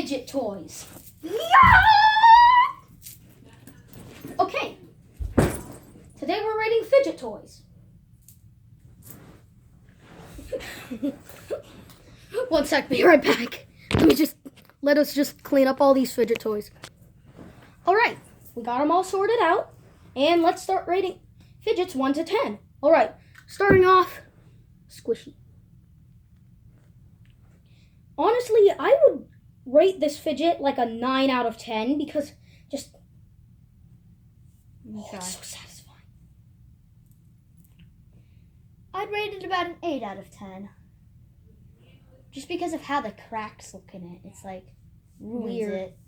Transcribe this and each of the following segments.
fidget toys. Okay. Today we're rating fidget toys. One sec, be right back. Let us just clean up all these fidget toys. Alright, we got them all sorted out. And let's start rating fidgets 1 to 10. Alright, starting off, squishy. Honestly, I would rate this fidget like a 9 out of 10 because just... Okay. it's so satisfying. I'd rate it about an 8 out of 10. Just because of how the cracks look in it. It's like Weird. it.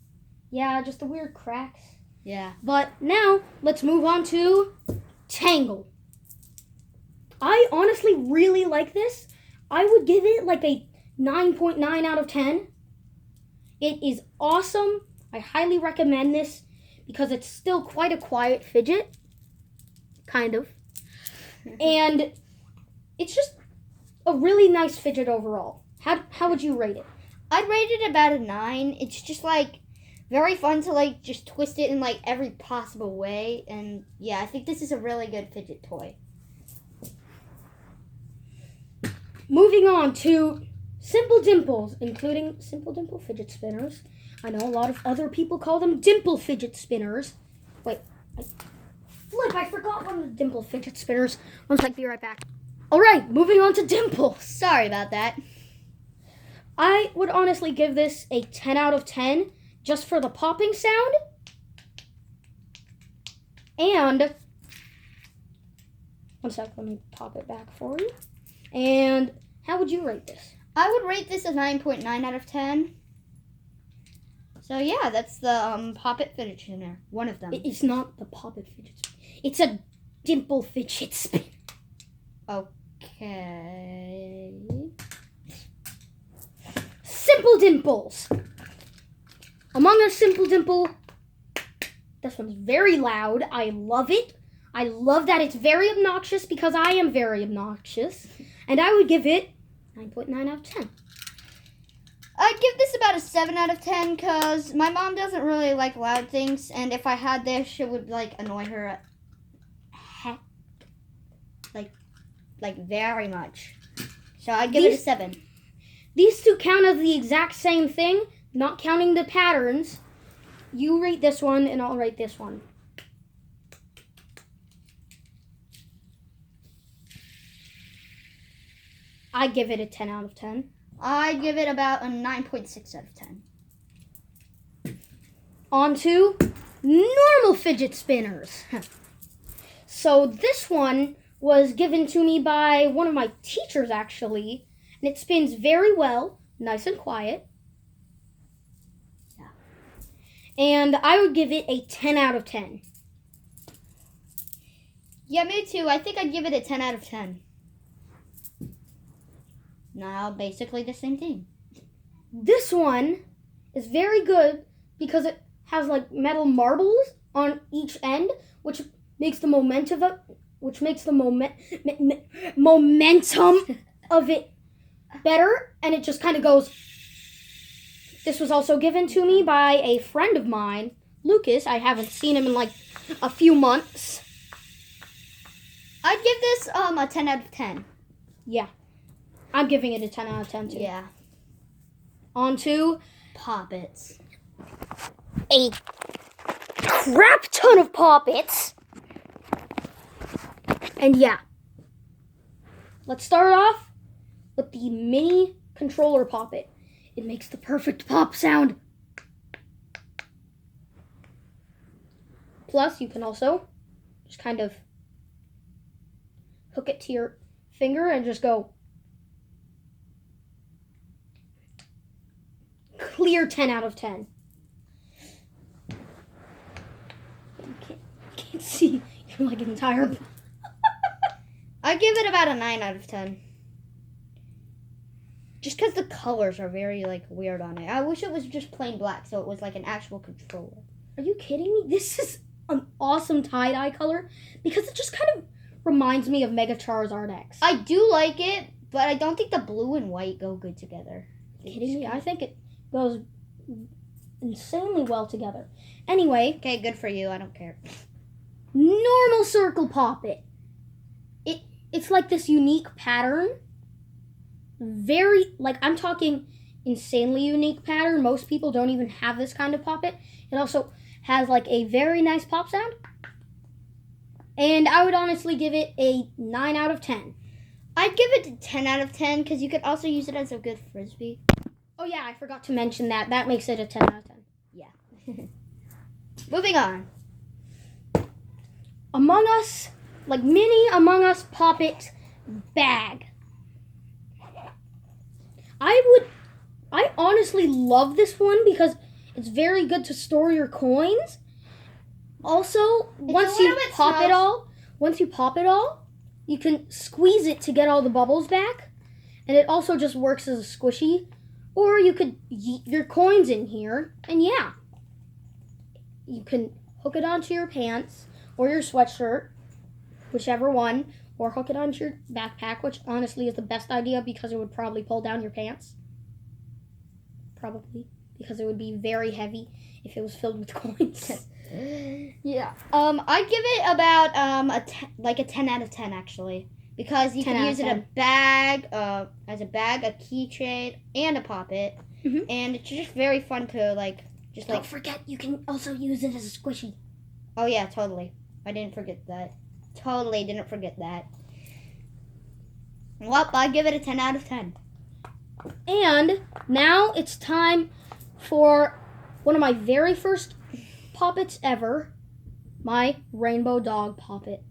Yeah, just the weird cracks. Yeah. But now, let's move on to Tangle. I honestly really like this. I would give it like a 9.9 out of 10. It is awesome. I highly recommend this because it's still quite a quiet fidget. Kind of. And it's just a really nice fidget overall. How would you rate it? I'd rate it about a 9. It's just like very fun to like just twist it in like every possible way. And yeah, I think this is a really good fidget toy. Moving on to Simple Dimples, including Simple Dimple fidget spinners. I know a lot of other people call them Dimple fidget spinners. Wait, I forgot one of the Dimple fidget spinners. One sec, be right back. All right, moving on to Dimple. Sorry about that. I would honestly give this a 10 out of 10 just for the popping sound. And, one sec, let me pop it back for you. And how would you rate this? I would rate this a 9.9 out of 10. So yeah, that's the Poppet fidget spinner. One of them. It's not the Poppet fidget spinner. It's a Dimple fidget spinner. Okay. Simple Dimples. Among Us Simple Dimple. This one's very loud. I love it. I love that it's very obnoxious because I am very obnoxious. And I would give it 9.9 out of 10. I'd give this about a 7 out of 10 because my mom doesn't really like loud things. And if I had this, it would like annoy her heck. Like very much. So I'd give it a 7. These two count as the exact same thing, not counting the patterns. You rate this one, and I'll rate this one. I give it a 10 out of 10. I'd give it about a 9.6 out of 10. On to normal fidget spinners. So this one was given to me by one of my teachers, actually. And it spins very well, nice and quiet. Yeah. And I would give it a 10 out of 10. Yeah, me too. I think I'd give it a 10 out of 10. Now, basically the same thing. This one is very good because it has like metal marbles on each end, which makes the momentum of it better, and it just kind of goes. This was also given to me by a friend of mine, Lucas. I haven't seen him in like a few months. I'd give this a 10 out of 10. Yeah, I'm giving it a 10 out of 10 too. Yeah. On to Poppets. a crap ton of Poppets. And yeah, let's start off with the mini controller Poppet. It makes the perfect pop sound. Plus, you can also just kind of hook it to your finger and just go. Clear 10 out of 10. You can't see your like entire. I'd give it about a 9 out of 10. Just because the colors are very like weird on it. I wish it was just plain black so it was like an actual controller. Are you kidding me? This is an awesome tie-dye color because it just kind of reminds me of Mega Charizard X. I do like it, but I don't think the blue and white go good together. Are you kidding me? I think it goes insanely well together. Anyway, Okay, good for you. I don't care. normal circle poppet. It's like this unique pattern. Very, like, I'm talking insanely unique pattern. Most people don't even have this kind of poppet. It also has like a very nice pop sound. And I would honestly give it a 9 out of 10. I'd give it a 10 out of 10 because you could also use it as a good frisbee. Oh yeah, I forgot to mention that. That makes it a 10 out of 10. Yeah. Moving on. Among Us, like mini Among Us poppet bag. I honestly love this one because it's very good to store your coins. Also, once you pop it all, you can squeeze it to get all the bubbles back. And it also just works as a squishy. Or you could yeet your coins in here, and yeah. You can hook it onto your pants or your sweatshirt, whichever one, or hook it onto your backpack, which honestly is the best idea because it would probably pull down your pants. Probably, because it would be very heavy if it was filled with coins. Yeah. I'd give it about a 10 out of 10 actually. Because you can use it as a bag, a keychain, and a poppet. Mhm. And it's just very fun to Don't forget, you can also use it as a squishy. Oh yeah, totally. I didn't forget that. Totally didn't forget that. Well, I give it a 10 out of 10. And now it's time for one of my very first poppets ever, my rainbow dog poppet.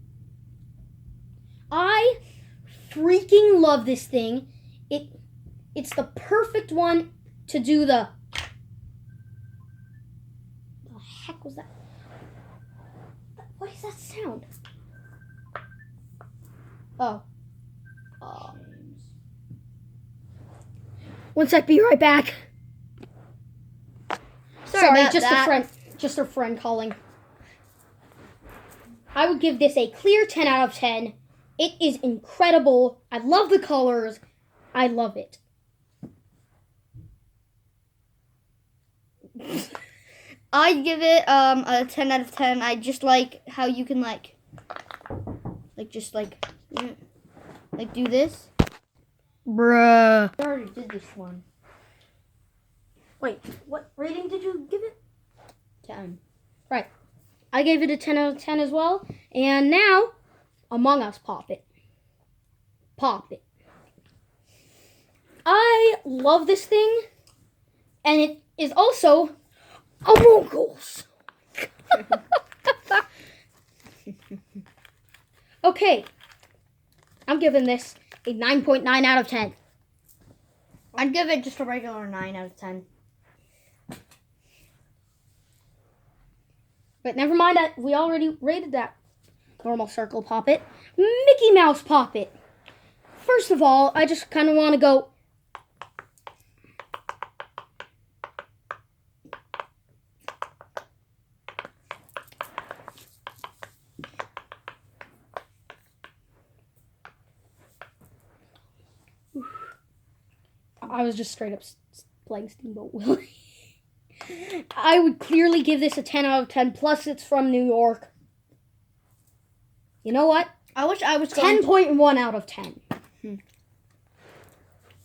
I freaking love this thing. It's the perfect one to do the heck was that? What is that sound? Oh. One sec, be right back. Sorry, just a friend calling. I would give this a clear 10 out of 10. It is incredible. I love the colors. I love it. I'd give it a 10 out of 10. I just like how you can do this. Bruh. I already did this one. Wait, what rating did you give it? 10. Right. I gave it a 10 out of 10 as well. And now, Among Us poppet. Poppet. I love this thing. And it is also Among Us. Okay. I'm giving this a 9.9 out of 10. I'd give it just a regular 9 out of 10. But never mind that. We already rated that. Normal circle poppet. Mickey Mouse poppet. First of all, I just kind of want to go. I was just straight up playing Steamboat Willie. I would clearly give this a 10 out of 10. Plus, it's from New York. You know what? I wish I was 10.1 out of 10.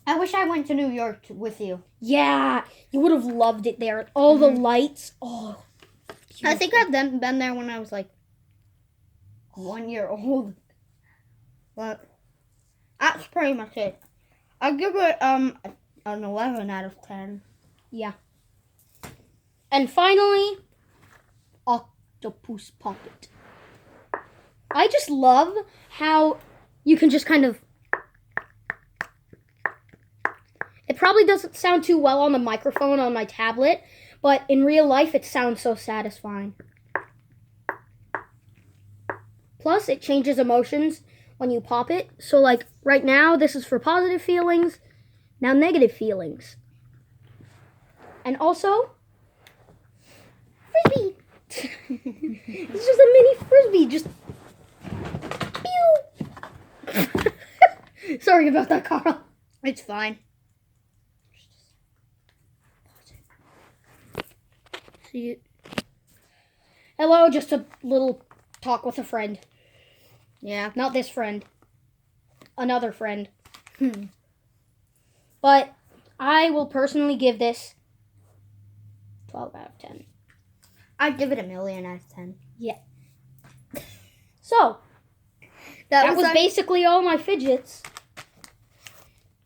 I wish I went to New York with you. Yeah, you would have loved it there. All the lights. Oh, beautiful. I think I've been there when I was 1 year old. But that's pretty much it. I'll give it an 11 out of 10. Yeah. And finally, Octopus Poppet. I just love how you can just kind of... It probably doesn't sound too well on the microphone on my tablet, but in real life it sounds so satisfying. Plus, it changes emotions when you pop it. So right now, this is for positive feelings. Now negative feelings. And also, frisbee. It's just a mini frisbee. Just pew. Sorry about that, Carl. It's fine. See it. Hello, just a little talk with a friend. Yeah. Not this friend. Another friend. Hmm. But I will personally give this 12 out of 10. I'd give it 1,000,000 out of 10. So, that was our- basically all my fidgets.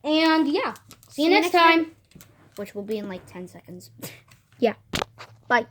And yeah, see you next time. Which will be in like 10 seconds. Bye.